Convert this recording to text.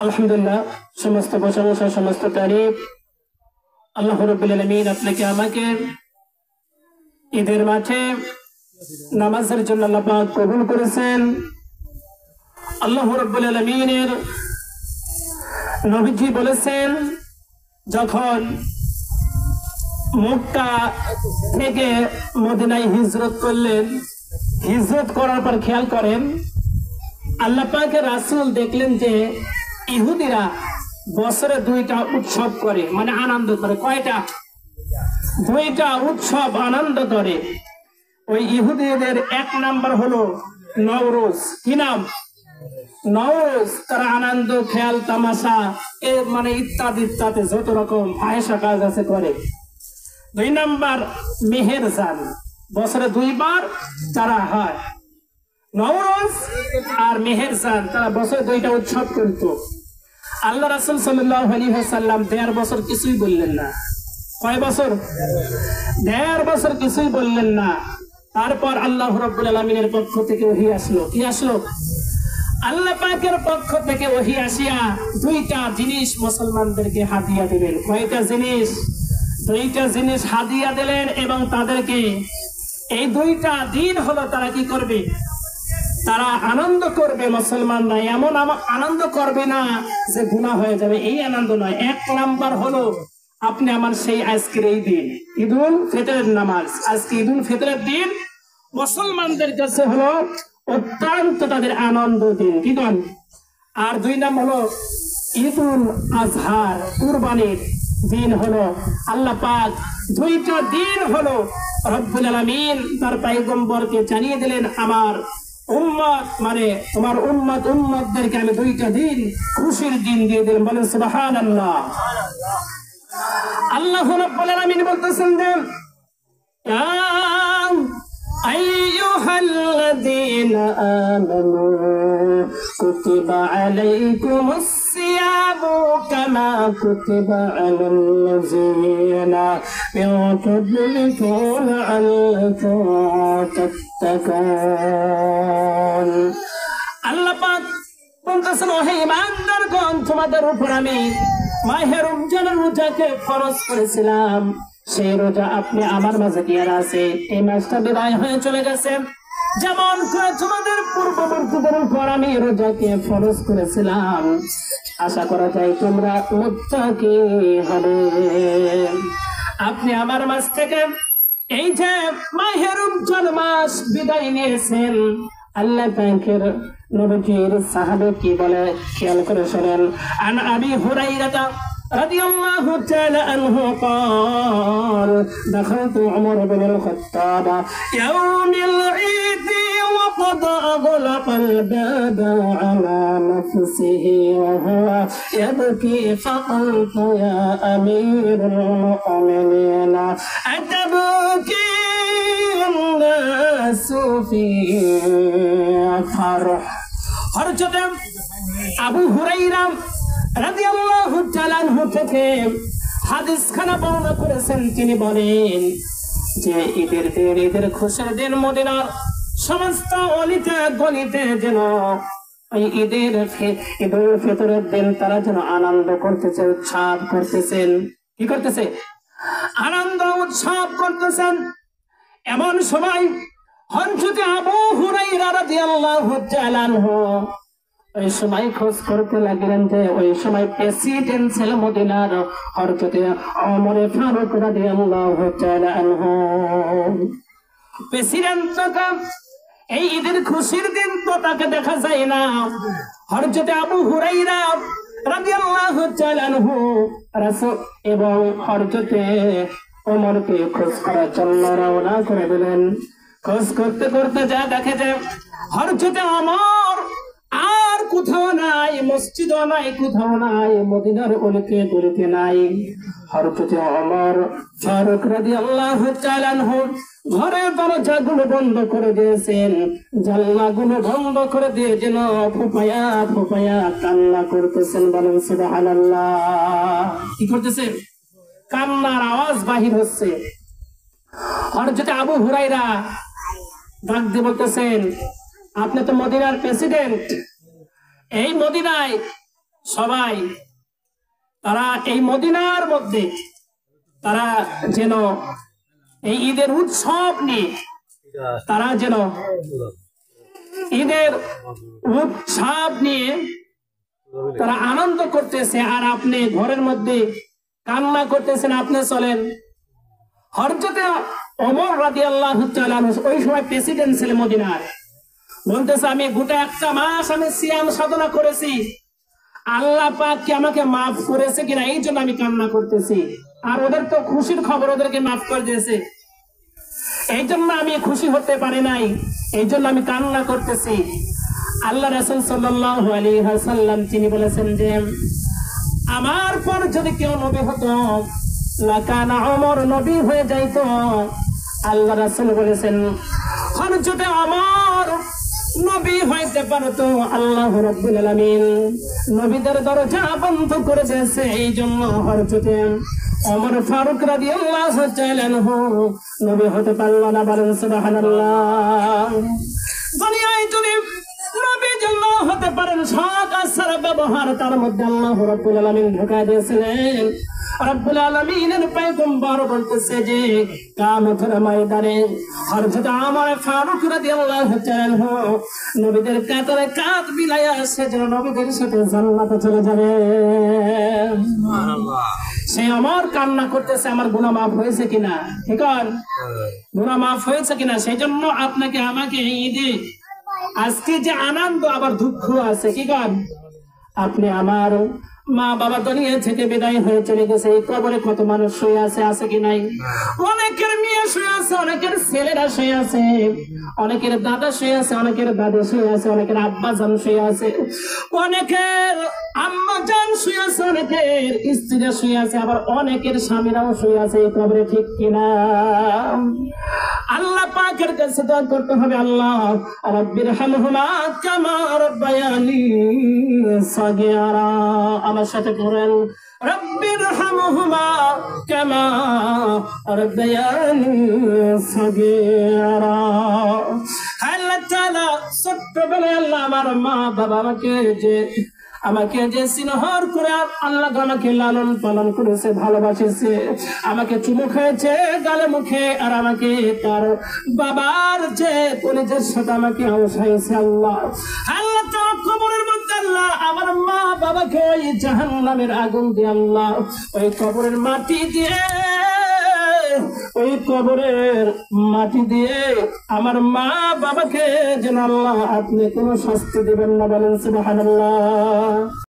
আলহামদুলিল্লাহ, সমস্ত প্রশংসা সমস্ত তারিফ আল্লাহ রাব্বুল আলামিন আপনাকে আমাকে ঈদের মাঠে নামাজের জন্য আল্লাহ পাক কবুল করেছেন। আল্লাহ রাব্বুল আলামিনের নবীজি বলেছেন, যখন মক্কা থেকে মদিনায় হিজরত করলেন, হিজরত করার পর খেয়াল করেন আল্লাহ পাকের রাসূল দেখলেন যে ইহুদিরা বছরে দুইটা উৎসব করে, মানে আনন্দ করে। কয়টা? দুইটা উৎসব আনন্দ করে। ওই ইহুদিদের এক নাম্বার হলো নওরোজ। কি নাম? নওরোজ। তারা আনন্দ, খেয়াল, তামাশা মানে ইত্যাদি ইত্যাদি যত রকম ফাহেসা কাজ আছে করে। দুই নাম্বার মেহেরজান, বছরে দুইবার তারা হয়। নওরোজ আর মেহেরজান, তারা বছরে দুইটা উৎসব করত। আল্লাহ রাসূল সাল্লাল্লাহু আলাইহি ওয়াসাল্লাম 1.5 বছর কিছুই বললেন না। কয় বছর? 1.5 বছর কিছুই বললেন না। তারপর আল্লাহ রাব্বুল আলামিনের পক্ষ থেকে ওহী আসলো। কি আসলো? আল্লাহ পাকের পক্ষ থেকে ওহী আসিয়া দুইটা জিনিস মুসলমানদেরকে হাদিয়া দিলেন। কয়টা জিনিস? দুইটা জিনিস হাদিয়া দিলেন এবং তাদেরকে এই দুইটা দিন হলো তারা কি করবে? তারা আনন্দ করবে। মুসলমানরা এমন আনন্দ করবে না যে গুনাহ হয়ে যাবে, এই আনন্দ নয়। এক নাম্বার হলো আপনি আমার সেই আজকের এই দিন ঈদুল ফিতরের নামাজ, আজকে ঈদুল ফিতরের দিন মুসলমানদের কাছে হলো অত্যন্ত তাদের আনন্দ দিন। কি কন? আর দুই নাম্বার হলো ঈদুল আজহার, কুরবানির দিন হলো। আল্লাহ পাক দুইটা দিন হলো রব্বুল আলামিন তার পয়গম্বরকে জানিয়ে দিলেন, আমার উম্মত মানে তোমার উম্মতদেরকে আমি দুইটা দিন খুশির দিন দিয়ে দিলাম। বলেন সুবহানাল্লাহ। আল্লাহ রাব্বুল আলামিন বলতেছেন যে ইয়া আইয়ুহাল্লাযীনা আমানু কুতিবা আলাইকুমুস সিয়ামু কামা কুতিবা আলাল্লাযীনা মিন ক্বাবলিকুম লাআল্লাকুম তাত্তাকুন। আল্লাহ পাক বলতেছেন, হে ঈমানদারগণ, তোমাদের উপর আমি মাহে রমজানের রোজাকে ফরজ করেছিলাম। সেই রোজা আপনি আমার মাঝে দিয়ে আছে। এই মাসটা বিদায় হয়ে চলে গেছে। যেমন করে তোমাদের পূর্ববর্তীদের উপর আমি রোজাকে ফরজ করেছিলাম, আশা করা যায় তোমরা মুত্তাকি হবে। আপনি আমার মাস থেকে এই যে মাহে রমজান মাস বিদায় নিয়েছেন, আল্লাহ পাকের নবীর সাহাবা কি বলে খেয়াল করে শুনেন। আন আবি হুরায়রা রাদিয়াল্লাহু তাআলা আনহু قال دخلت عمر بن الخطاب يوم العيد وقد أغلق الباب على نفسه وهو يبكي فقلت يا أمير المؤمنين أتبكي الناس في فرح। হযরত আবু হুরায়রা রাদিয়াল্লাহু তাআলা আনহু থেকে হাদিস খানা বর্ণনা করেছেন। তিনি বলেন যে ঈদের দিন, ঈদের খুশির দিন মদিনার সমস্ত অলিতে গলিতে যেন ওই ঈদুল ফিতরের দিন তারা যেন আনন্দ করতেছে, উৎসব করতেছেন। কি করতেছে? আনন্দ উৎসব করতেছেন। এমন সময় হযরত আবু হুরায়রা রাদিয়াল্লাহু তাআলা আনহু ওই সময় খোঁজ করতে লাগলেন যে ওই সময় প্রেসিডেন্ট ছিল মদিনার হযরত ওমর ফারুক রাদিয়াল্লাহু তাআলা আনহু। প্রেসিডেন্ট তখন এই ঈদের খুশির দিন তো তাকে দেখা যায় না। হযরত আবু হুরায়রা রাদিয়াল্লাহু তাআলা আনহু রাসূল এবং হযরত ওমরকে খোঁজ করার জন্য রওনা করে দিলেন। খোঁজ করতে করতে যা দেখে যে হযরত ওমর আর কোথাও নাই, মসজিদও নাই, কোথাও নাই, মদিনার অলিতে গলিতে নাই। হযরত ওমর ফারুক রাদিয়াল্লাহু তাআলা আনহু ঘরের দরজাগুলো বন্ধ করে দিয়েছেন, জানলাগুলো বন্ধ করে দিয়ে যেন ফুপায়া ফুপায়া কান্না করতেছেন। বলেন সুবহানাল্লাহ। কি করতেছেন? কান্নার আওয়াজ বাহির হচ্ছে। হযরত আবু হুরায়রা ডাক দিয়ে বলতেছেন, আপনি তো মদিনার প্রেসিডেন্ট, এই মদিনায় সবাই তারা এই মদিনার মধ্যে তারা যেন এই ঈদের উৎসব নিয়ে তারা যেন ঈদের উৎসব নিয়ে তারা আনন্দ করতেছে, আর আপনি ঘরের মধ্যে কান্না করতেছেন। আপনি চলেন। হযরত ওমর রাদিয়াল্লাহু তাআলা ওই সময় প্রেসিডেন্ট ছিলেন মদিনার, বলতেছে আমি গোটা একটা মাস আমি সিয়াম সাধনা করেছি, আল্লাহ পাক কি আমাকে মাফ করেছে কিনা এই জন্য আমি কান্না করতেছি। আর ওদের তো খুশির খবর, ওদেরকে মাফ করে দিয়েছে, এই জন্য আমি খুশি হতে পারি নাই, এই জন্য আমি কান্না করতেছি। আল্লাহ রাসূল সাল্লাল্লাহু আলাইহি ওয়াসাল্লাম তিনি বলেছেন যে আমার পর যদি কেউ নবী হতো লাকানা ওমর নবী হয়ে যাইতো। আল্লাহ রাসূল বলেছেন হযরত ওমর নবী হইতে পারতো, আল্লাহ রাব্বুল আলামিন নবীদের দরজা বন্ধ করে দিয়েছে, এই জন্য হযরত ওমর ফারুক রাদিয়াল্লাহু তাআলা আনহু নবী হতে পারল না। বলেন সুবহানাল্লাহ। দুনিয়ায় যদি নবী জন্য হতে পারেন সৎ আচার ব্যবহার তার মধ্যে আল্লাহ রাব্বুল আলামিন ঢুকায় দিয়েছিলেন। রব্বুল আলামিনের পয়গম্বর বলতেছে যে কিয়ামতের ময়দানে হযরত ওমর ফারুক রাদিয়াল্লাহু তাআলা নবীদের কাতারে কাঁধ বিলাইয়া সেজন্য নবীদের সাথে জান্নাতে চলে যাবে। সুবহানাল্লাহ। সে ওমর কান্না করতেছে আমার গুনাহ মাফ হয়েছে কিনা, ঠিক আছে গুনাহ মাফ হয়েছে কিনা। সেই জন্য আপনাকে আমাকে ঈদে আজকে যে আনন্দ আবার দুঃখ আছে, কি কর আপনি আমার মা বাবা দুনিয়া থেকে বিদায় হয়ে চলে গেছে, এই কবরে কত মানুষ শুয়ে আছে, আছে কি নাই? অনেকের মেয়ে শুয়ে আছে, অনেকের ছেলেরা শুয়ে আছে, অনেকের দাদা শুয়ে আছে, অনেকের দাদা শুয়ে আছে, অনেকের আব্বা জান শুয়ে আছে, অনেকের আম্মা জান শুয়ে আছে, অনেকের স্ত্রীরা শুয়ে আছে, আবার অনেকের স্বামীরাও শুয়ে আছে এই কবরে, ঠিক কিনা? আল্লাহ পাকের কাছে দোয়া করতে হবে, আল্লাহ রাব্বির হামহুমা কামা রাব্বায়ানি সাগীরা। আমার সাথে পড়েন রব্বির হামহুমা কামা রাব্বায়ানি সাগীরা। আল্লাহ তাআলা ছোট্টবেলায় আল্লাহ আমার মা বাবা আমাকে যে স্নেহর করে আল্লাহ আমাকে লালন পালন করেছে, ভালোবাসেছে, আমাকে চুমু খেয়েছে গালে মুখে, আর আমাকে তার বাবার যে কলিজার সাথে আমাকে আওসাইছে। আল্লাহ তার কবরের মধ্যে আল্লাহ আমার মা বাবাকে ওই জাহান্নামের আগুন দিয়ে আল্লাহ ওই কবরের মাটি দিয়ে আমার মা বাবাকে যেন আল্লাহ আপনি কোনো শাস্তি দিবেন না। বলেন সুবহানাল্লাহ।